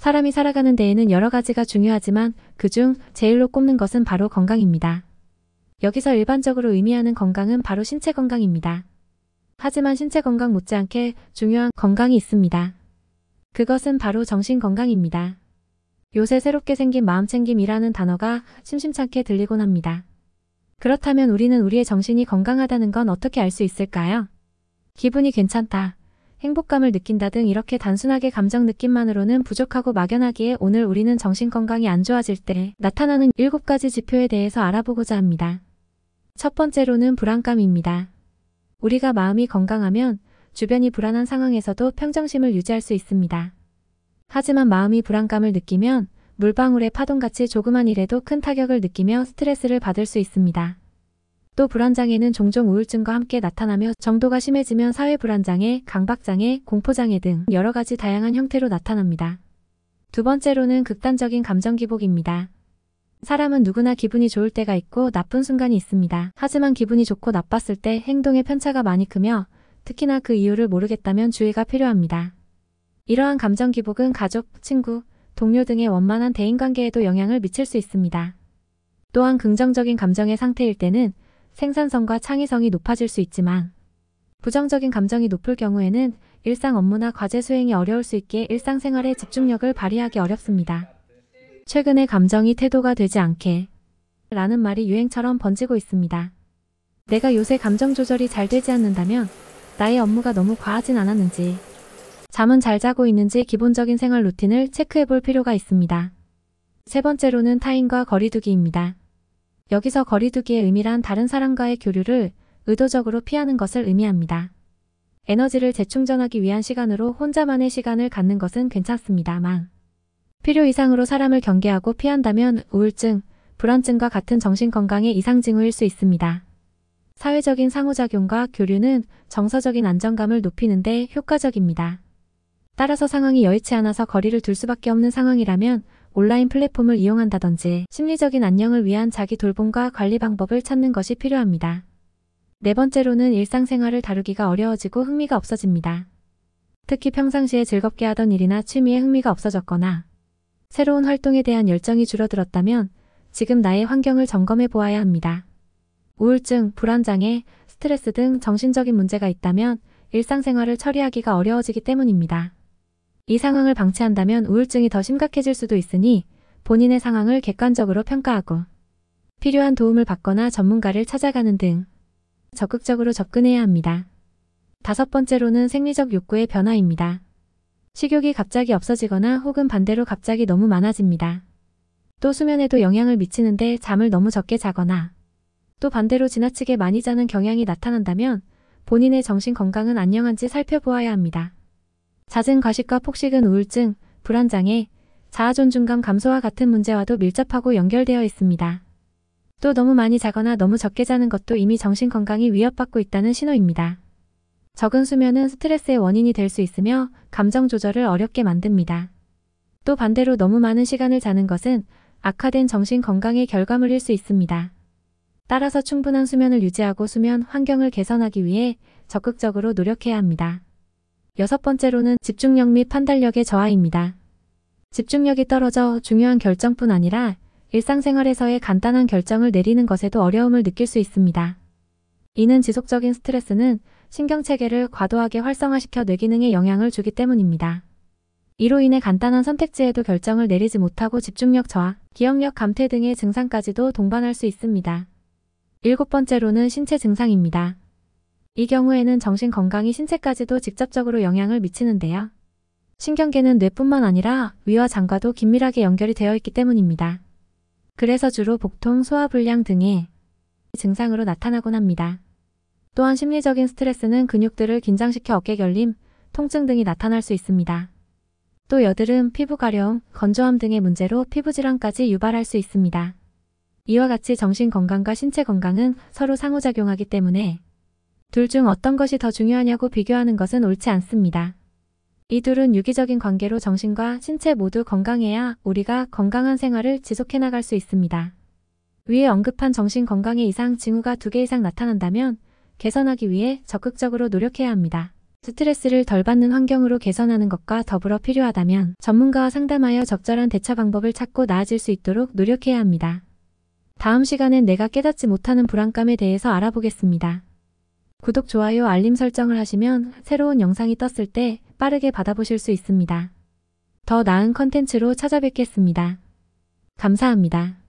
사람이 살아가는 데에는 여러 가지가 중요하지만 그중 제일로 꼽는 것은 바로 건강입니다. 여기서 일반적으로 의미하는 건강은 바로 신체 건강입니다. 하지만 신체 건강 못지않게 중요한 건강이 있습니다. 그것은 바로 정신 건강입니다. 요새 새롭게 생긴 마음챙김이라는 단어가 심심찮게 들리곤 합니다. 그렇다면 우리는 우리의 정신이 건강하다는 건 어떻게 알 수 있을까요? 기분이 괜찮다, 행복감을 느낀다 등 이렇게 단순하게 감정 느낌만으로는 부족하고 막연하기에 오늘 우리는 정신 건강이 안 좋아질 때 나타나는 7가지 지표에 대해서 알아보고자 합니다. 첫 번째로는 불안감입니다. 우리가 마음이 건강하면 주변이 불안한 상황에서도 평정심을 유지할 수 있습니다. 하지만 마음이 불안감을 느끼면 물방울의 파동같이 조그만 일에도 큰 타격을 느끼며 스트레스를 받을 수 있습니다. 또 불안장애는 종종 우울증과 함께 나타나며 정도가 심해지면 사회불안장애, 강박장애, 공포장애 등 여러 가지 다양한 형태로 나타납니다. 두 번째로는 극단적인 감정기복입니다. 사람은 누구나 기분이 좋을 때가 있고 나쁜 순간이 있습니다. 하지만 기분이 좋고 나빴을 때 행동의 편차가 많이 크며 특히나 그 이유를 모르겠다면 주의가 필요합니다. 이러한 감정기복은 가족, 친구, 동료 등의 원만한 대인관계에도 영향을 미칠 수 있습니다. 또한 긍정적인 감정의 상태일 때는 생산성과 창의성이 높아질 수 있지만 부정적인 감정이 높을 경우에는 일상 업무나 과제 수행이 어려울 수 있기에 일상생활에 집중력을 발휘하기 어렵습니다. 최근에 감정이 태도가 되지 않게 라는 말이 유행처럼 번지고 있습니다. 내가 요새 감정 조절이 잘 되지 않는다면 나의 업무가 너무 과하진 않았는지, 잠은 잘 자고 있는지 기본적인 생활 루틴을 체크해 볼 필요가 있습니다. 세 번째로는 타인과 거리두기입니다. 여기서 거리두기의 의미란 다른 사람과의 교류를 의도적으로 피하는 것을 의미합니다. 에너지를 재충전하기 위한 시간으로 혼자만의 시간을 갖는 것은 괜찮습니다만 필요 이상으로 사람을 경계하고 피한다면 우울증, 불안증과 같은 정신건강의 이상 징후일 수 있습니다. 사회적인 상호작용과 교류는 정서적인 안정감을 높이는 데 효과적입니다. 따라서 상황이 여의치 않아서 거리를 둘 수밖에 없는 상황이라면 온라인 플랫폼을 이용한다든지 심리적인 안녕을 위한 자기 돌봄과 관리 방법을 찾는 것이 필요합니다. 네 번째로는 일상생활을 다루기가 어려워지고 흥미가 없어집니다. 특히 평상시에 즐겁게 하던 일이나 취미에 흥미가 없어졌거나 새로운 활동에 대한 열정이 줄어들었다면 지금 나의 환경을 점검해 보아야 합니다. 우울증, 불안장애, 스트레스 등 정신적인 문제가 있다면 일상생활을 처리하기가 어려워지기 때문입니다. 이 상황을 방치한다면 우울증이 더 심각해질 수도 있으니 본인의 상황을 객관적으로 평가하고 필요한 도움을 받거나 전문가를 찾아가는 등 적극적으로 접근해야 합니다. 다섯 번째로는 생리적 욕구의 변화입니다. 식욕이 갑자기 없어지거나 혹은 반대로 갑자기 너무 많아집니다. 또 수면에도 영향을 미치는데 잠을 너무 적게 자거나 또 반대로 지나치게 많이 자는 경향이 나타난다면 본인의 정신 건강은 안녕한지 살펴보아야 합니다. 잦은 과식과 폭식은 우울증, 불안장애, 자아존중감 감소와 같은 문제와도 밀접하고 연결되어 있습니다. 또 너무 많이 자거나 너무 적게 자는 것도 이미 정신 건강이 위협받고 있다는 신호입니다. 적은 수면은 스트레스의 원인이 될 수 있으며 감정 조절을 어렵게 만듭니다. 또 반대로 너무 많은 시간을 자는 것은 악화된 정신 건강의 결과물일 수 있습니다. 따라서 충분한 수면을 유지하고 수면 환경을 개선하기 위해 적극적으로 노력해야 합니다. 여섯 번째로는 집중력 및 판단력의 저하입니다. 집중력이 떨어져 중요한 결정뿐 아니라 일상생활에서의 간단한 결정을 내리는 것에도 어려움을 느낄 수 있습니다. 이는 지속적인 스트레스는 신경체계를 과도하게 활성화시켜 뇌기능에 영향을 주기 때문입니다. 이로 인해 간단한 선택지에도 결정을 내리지 못하고 집중력 저하, 기억력 감퇴 등의 증상까지도 동반할 수 있습니다. 일곱 번째로는 신체 증상입니다. 이 경우에는 정신 건강이 신체까지도 직접적으로 영향을 미치는데요. 신경계는 뇌뿐만 아니라 위와 장과도 긴밀하게 연결이 되어 있기 때문입니다. 그래서 주로 복통, 소화불량 등의 증상으로 나타나곤 합니다. 또한 심리적인 스트레스는 근육들을 긴장시켜 어깨결림, 통증 등이 나타날 수 있습니다. 또 여드름, 피부 가려움, 건조함 등의 문제로 피부질환까지 유발할 수 있습니다. 이와 같이 정신 건강과 신체 건강은 서로 상호작용하기 때문에 둘 중 어떤 것이 더 중요하냐고 비교하는 것은 옳지 않습니다. 이 둘은 유기적인 관계로 정신과 신체 모두 건강해야 우리가 건강한 생활을 지속해 나갈 수 있습니다. 위에 언급한 정신 건강의 이상 징후가 2개 이상 나타난다면 개선하기 위해 적극적으로 노력해야 합니다. 스트레스를 덜 받는 환경으로 개선하는 것과 더불어 필요하다면 전문가와 상담하여 적절한 대처 방법을 찾고 나아질 수 있도록 노력해야 합니다. 다음 시간엔 내가 깨닫지 못하는 불안감에 대해서 알아보겠습니다. 구독, 좋아요, 알림 설정을 하시면 새로운 영상이 떴을 때 빠르게 받아보실 수 있습니다. 더 나은 컨텐츠로 찾아뵙겠습니다. 감사합니다.